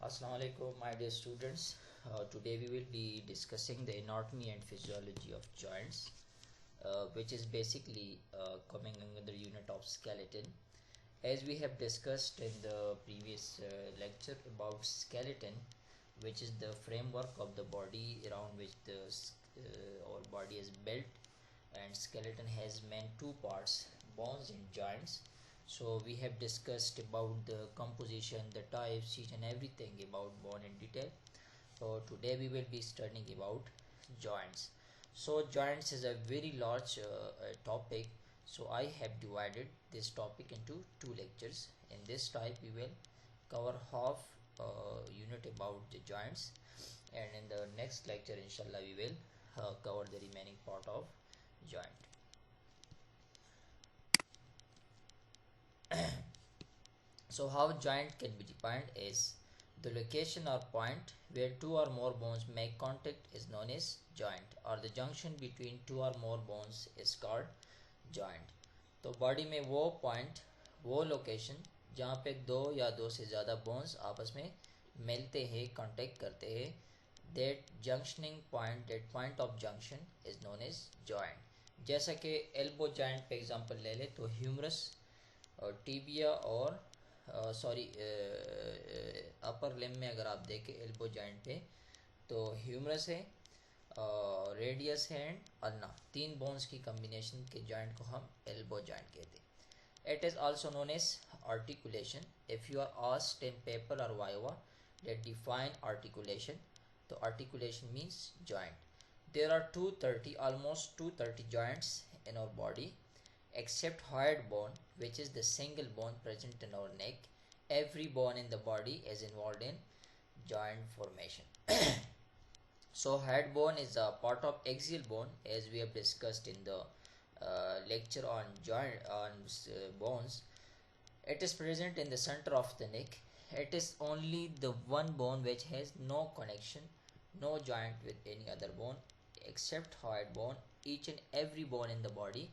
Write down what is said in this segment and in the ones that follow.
Assalamu alaikum, my dear students. Today we will be discussing the anatomy and physiology of joints, which is basically coming under the unit of skeleton. As we have discussed in the previous lecture about skeleton, which is the framework of the body around which the our body is built, and skeleton has main two parts, bones and joints. So we have discussed about the composition, the types, each and everything about bone in detail. So today we will be studying about joints. So joints is a very large topic. So I have divided this topic into two lectures. In this type we will cover half unit about the joints, and in the next lecture inshallah we will cover the remaining part of joint. So how joint can be defined is the location or point where two or more bones make contact is known as joint, or the junction between two or more bones is called joint. तो body में वो point, वो location जहाँ पे दो या दो से ज़्यादा बोन्स आपस में मिलते हैं, कांटेक्ट करते हैं, that junctioning point, that point of junction is known as joint. जैसा कि एल्बो जॉइंट पे एग्जांपल ले ले तो ह्यूमरस और टीबिया और अपर लिम्ब में अगर आप देखें एल्बो जॉइंट पे तो ह्यूमरस है, रेडियस है एंड अल्ना, तीन बोन्स की कम्बिनेशन के जॉइंट को हम एल्बो जॉइंट कहते हैं. It is also known as articulation. If you are asked in paper और वाइवा that define articulation, तो articulation means joint. There are 230, almost 230 joints in our body, except hyoid bone, which is the single bone present in our neck. Every bone in the body is involved in joint formation. So hyoid bone is a part of axial bone, as we have discussed in the lecture on joint on bones. It is present in the center of the neck. It is only the one bone which has no connection, no joint with any other bone except hyoid bone. Each and every bone in the body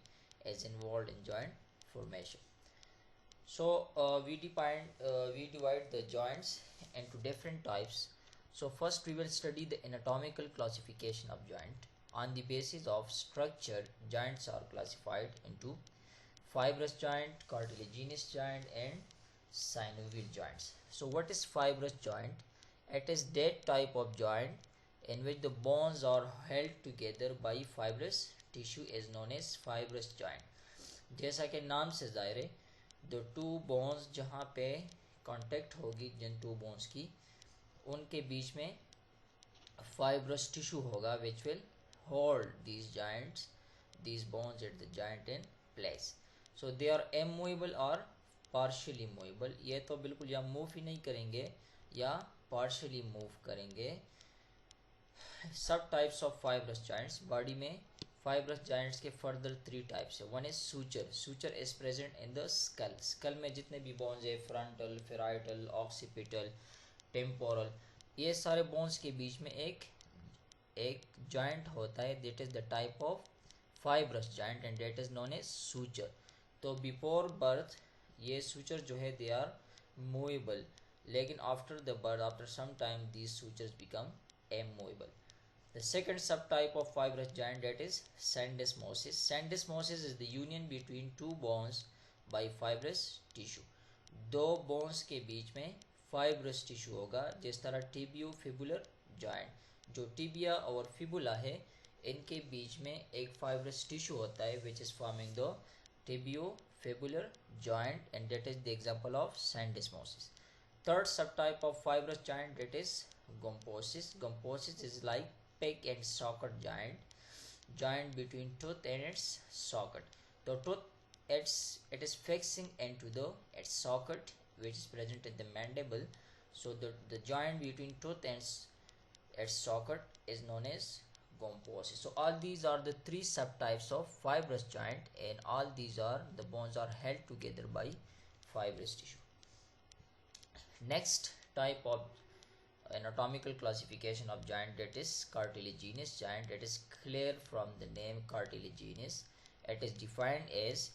is involved in joint formation. So we divide the joints into different types. So first we will study the anatomical classification of joint. On the basis of structure, joints are classified into fibrous joint, cartilaginous joint and synovial joints. So what is fibrous joint? It is that type of joint in which the bones are held together by fibrous tissue is known as fibrous joint. जैसा कि नाम से ज़ाहिर है, the two bones जहाँ पे contact होगी जिन two bones की, उनके बीच में fibrous tissue होगा which will hold these joints, these bones at the joint in place. So they are immovable or partially movable. ये तो बिल्कुल या मूव ही नहीं करेंगे या partially मूव करेंगे. सब types of fibrous joints. Body में फाइब्रस जॉइंट्स के फर्दर थ्री टाइप्स है. One is suture. Suture is present in the skull. Skull में जितने भी बोन्स है, फ्रंटल, फेराइटल, ऑक्सीपिटल, टेम्पोरल, ये सारे बोन्स के बीच में एक जॉइंट होता है. That is the type of fibrous joint and that is known as suture. तो बिफोर बर्थ ये सूचर जो है दे आर मूवेबल, लेकिन after the birth, after some time, these sutures become immovable. The second subtype of fibrous joint, that is syndesmosis. Syndesmosis is the union between two bones by fibrous tissue. दो bones के बीच में fibrous tissue होगा. जिस तरह tibio-fibular joint, जो tibia और fibula है, इनके बीच में एक fibrous tissue होता है which is forming the tibio-fibular joint, and that is the example of syndesmosis. Third subtype of fibrous joint, that is gomposis. Gomposis is like peg and socket joint between tooth and its socket. The tooth, it is fixing into its socket which is present in the mandible. So the joint between tooth and its socket is known as gomposis. So all these are the three subtypes of fibrous joint, and all these are the bones are held together by fibrous tissue. Next type of anatomical classification of joint, that is cartilaginous joint. It is clear from the name cartilaginous. It is defined as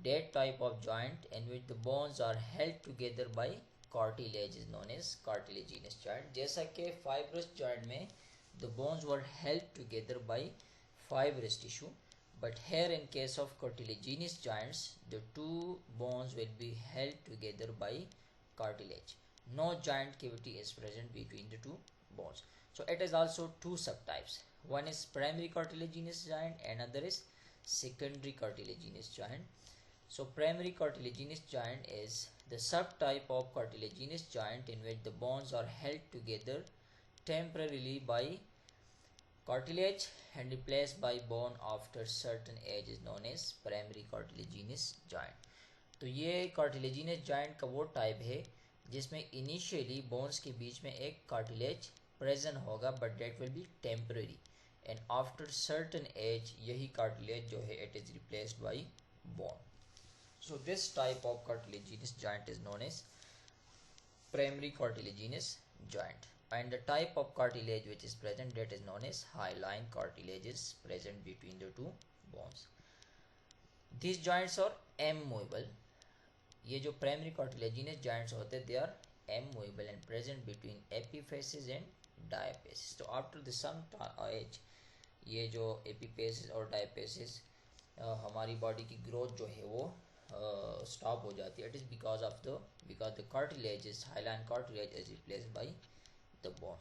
that type of joint in which the bones are held together by cartilage is known as cartilaginous joint. जैसा कि fibrous joint में the bones were held together by fibrous tissue, but here in case of cartilaginous joints the two bones will be held together by cartilage. No joint cavity is present between the two bones. So it is also two subtypes. One is primary cartilaginous joint, another is secondary cartilaginous joint. So primary cartilaginous joint is the subtype of cartilaginous joint in which the bones are held together temporarily by cartilage and replaced by bone after certain age is known as primary cartilaginous joint. तो ये cartilaginous joint का वो type है जिसमें initially bones के बीच में एक कार्टिलेज प्रेजेंट होगा but that will be temporary and after certain age यही कार्टिलेज जो है it is replaced by bone. So this type of cartilaginous joint is known as primary cartilaginous joint, and the type of cartilage which is present that is known as hyaline cartilage is present between the two bones. These joints are M-movable. ये जो primary cartilaginous joints होते हैं they are M-movable and present between epiphyses and diaphyses. So after the some age ये जो epiphyses और diaphyses हमारी body की growth जो है वो stop हो जाती है. It is because the cartilage is hyaline cartilage is replaced by the bone.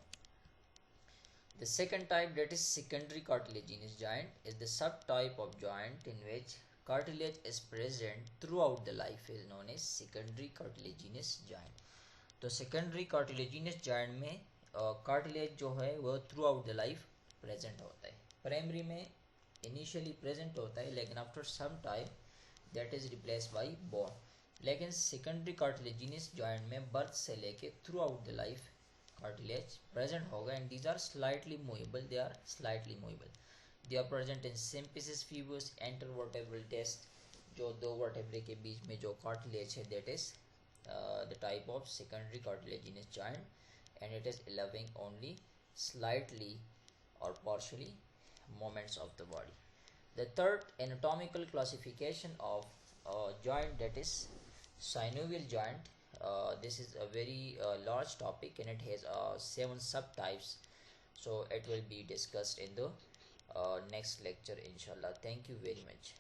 The second type, that is secondary cartilaginous joint, is the subtype of joint in which cartilage is present throughout the life is known as secondary cartilaginous joint. तो secondary cartilaginous joint में cartilage जो है वो throughout the life present होता है. Primary में initially present होता है लेकिन after some time that is replaced by bone. लेकिन secondary cartilaginous joint में birth से लेके throughout the life cartilage present होगा and these are slightly movable. They are present in symphysis fibers, intervertebral disc. जो दो vertebrae के बीच में जो cartilage है that is the type of secondary cartilaginous joint and it is allowing only slightly or partially movements of the body. The third anatomical classification of joint, that is synovial joint. This is a very large topic and it has 7 subtypes. So it will be discussed in the next lecture inshallah. Thank you very much.